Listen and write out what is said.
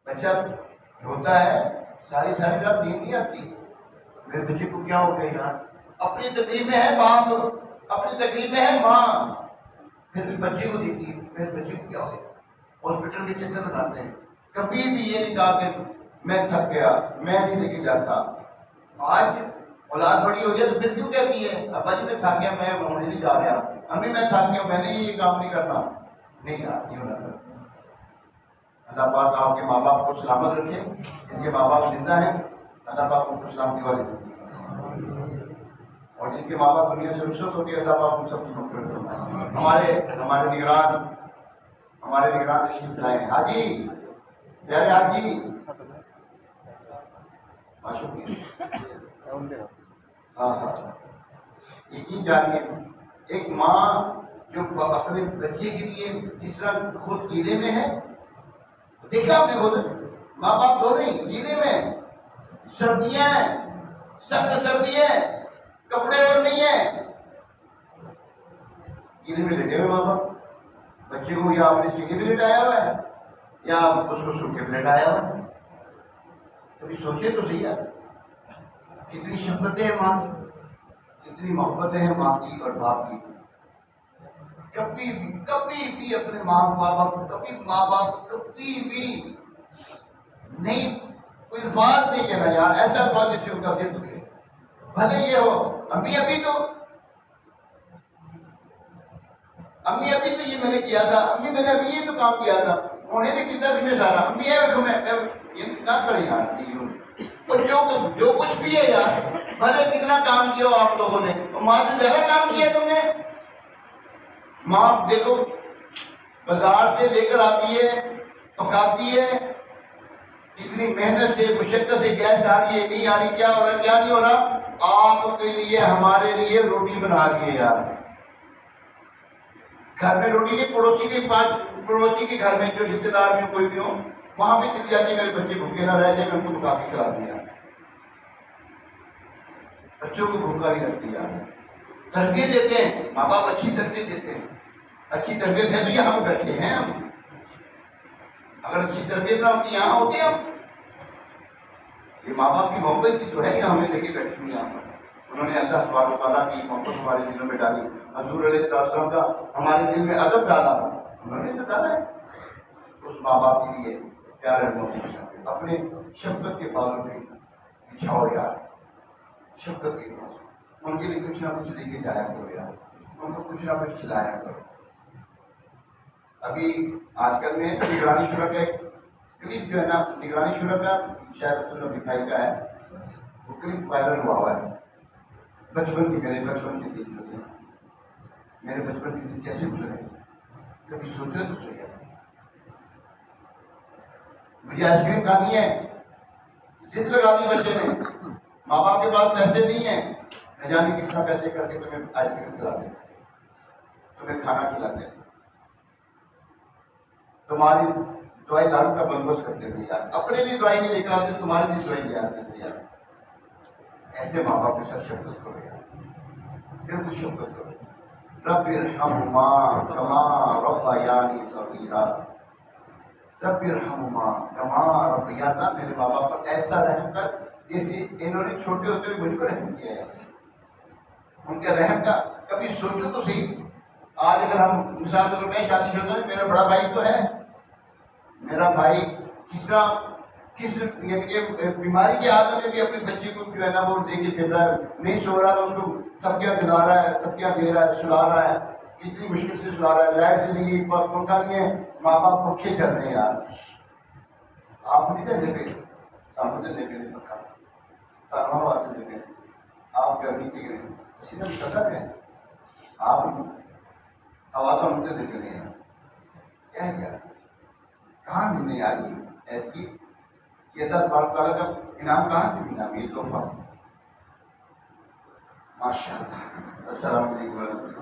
بچہ روتا ہے ساری رات نیند نہیں آتی، میرے بچے کو کیا ہو گیا یار، اپنی تکلیف میں ہے باپ، اپنی تکلیف میں ہے ماں، پھر بچے کو دیکھتی ہے میرے بچے کو کیا ہو گیا، ہاسپٹل کے چکر لگاتے ہیں، کبھی بھی یہ نہیں کہا کہ میں تھک گیا میں نہیں لے کے جاتا۔ آج اولاد بڑی ہو گئی تو پھر کیوں کہتی ہے ابا جی میں تھک گیا میں ہونے نہیں جا رہا، امی میں تھک گیا میں نے یہ کام نہیں کرنا، نہیں یار یہ ہونا کرتا۔ اللہ پاک آپ کے ماں باپ کو سلامت رکھے، جن کے ماں باپ زندہ ہیں اللہ پاک ان کو سلامتی والی زندگی، اور جن کے ماں باپ دنیا سے رخصت ہو گئے اللہ پاک ان سب کی مغفرت فرمائے۔ ہمارے نگران تشریف لائے ہیں حاجی، پیارے حاجی ہاں یقین جانیے ایک ماں جو اپنے بچے کے لیے جس طرح خود کیلے میں ہے، دیکھا آپ نے خود ماں باپ دو نہیں کیلے میں، سردیاں ہیں سخت سردی ہے، کپڑے اور نہیں ہیں، کیلے میں لیٹے ہوئے ماں باپ، بچے کو یا اپنے سینے میں لٹایا ہوا ہے یا اس کو سوکھے میں لٹایا ہوا ہے۔ کبھی سوچے تو صحیح ہے کتنی شفقتیں ہیں ماں کی، کتنی محبتیں ہیں ماں کی اور باپ کی۔ کبھی بھی اپنے ماں باپ کبھی بھی نہیں کوئی الفاظ نہیں کہنا یار ایسا الفاظ جس سے ان کا دل دکھے، بھلے یہ ہو امی ابھی تو یہ میں نے کیا تھا، امی میں نے ابھی یہ تو کام کیا تھا، انہیں نے کتنا ذمہ دارا امی ہے میں نہ کریں یار، اور جو کچھ بھی ہے یار بھلے کتنا کام کیا ہو آپ لوگوں نے، ماں سے زیادہ کام کیا تم نے۔ ماں دیکھو بازار سے لے کر آتی ہے پکاتی ہے، کتنی محنت سے مشقت سے گیس آ رہی ہے نہیں آ رہی، کیا ہو رہا ہے کیا نہیں ہو رہا، آپ کے لیے ہمارے لیے روٹی بنا رہی ہے یار، گھر میں روٹی نہیں، پڑوسی کے گھر میں جو رشتے دار میں کوئی بھی ہو وہاں بھی چلی جاتی ہے میرے بچے بھوکے نہ رہ جائے میں ان کو پکا کے کھلا دیا، بچوں کو بھوکا نہیں رکھتی یار، تربیت دیتے ہیں ماں باپ، اچھی تربیت دیتے ہیں، اچھی تربیت ہے تو یہاں پہ بیٹھے ہیں ہم، اگر اچھی تربیت نہ ہوتی یہاں ہوتے ہم، یہ ماں باپ کی محبت کی تو ہے ہمیں لے کے بیٹھی ہوئی یہاں پر، انہوں نے اللہ تبارک و تعالیٰ کی محبت ہمارے دلوں میں ڈالی، حضور علیہ السلام کا ہمارے دل میں ادب ڈالا، انہوں نے تو ڈالا ہے، اس ماں باپ کے لیے پیارے محبت اپنے شفقت کے بازو میں بچھاؤ یار، شفقت کے بازو ان کے لیے کچھ نہ کچھ لے کے جایا کرو یار، ان کو کچھ نہ کچھ کھلایا کرو۔ ابھی آج کل میں نگرانی شورا کا ایک کلپ جو ہے نا، نگرانی شورا کا شاید اللہ دکھائی کا ہے، وہ کلپ وائرل ہوا ہے، بچپن کی میرے بچپن کے دن جو تھے، میرے بچپن کے دن کیسے گزرے کبھی سوچے تو صحیح ہے، مجھے آئس کریم کھانی ہے، ضد لگا دی بچے نے، ماں باپ کے پاس پیسے نہیں ہیں، نہ جانے کس طرح پیسے کر کے تمہیں آئس کریم کھلاتے ہیں، تمہیں کھانا کھلاتے ہیں، تمہاری دوائی دارو کا بندوبست کرتے تھے یار، اپنے لیے دوائی نہیں لے کر آتے تمہارے لیے دوائی لے آتے تھے یار، ایسے ماں باپ کے ساتھ شفقت کرو یار، بالکل شفقت کرو، رب ارحمہما کما ربیانی صغیرا، رب ارحمہما کما ربیانا، میرے ماں باپ پر ایسا رحم کر جیسے انہوں نے چھوٹے ہوتے ہوئے مجھ کو رحم کیا ہے، ان کے رحم کا کبھی سوچو تو صحیح۔ آج اگر ہم مثال کے طور میں شادی شدہ ہوں، میرا بڑا بھائی تو ہے، میرا بھائی کس یعنی کہ بیماری کی حالت میں بھی اپنے بچے کو جو ہے نا وہ دے کے پھر رہا ہے، نہیں سو رہا تو اس کو تھپکیاں دلا رہا ہے، تھپکیاں دے رہا ہے، سلا رہا ہے، اتنی مشکل سے سلا رہا ہے، لائٹ چلی گئی پنکھا نہیں ہے، ماں باپ پنکھے چل رہے ہیں یار، آپ نہیں دیتے پہ آپ مجھے دیکھے نہیں پنکھا تنہا آتے دیکھے آپ گرمی کی گرمی اسی طرح سطح ہے، آپ ہوا تو مجھے دیکھے نہیں ہے، کیا کیا کہاں ملنے آ رہی ایسی یہ اللہ تبارک تعالیٰ کا انعام کہاں سے ملا، یہ تحفہ، ماشاء اللہ۔ السلام علیکم ورحمۃ اللہ۔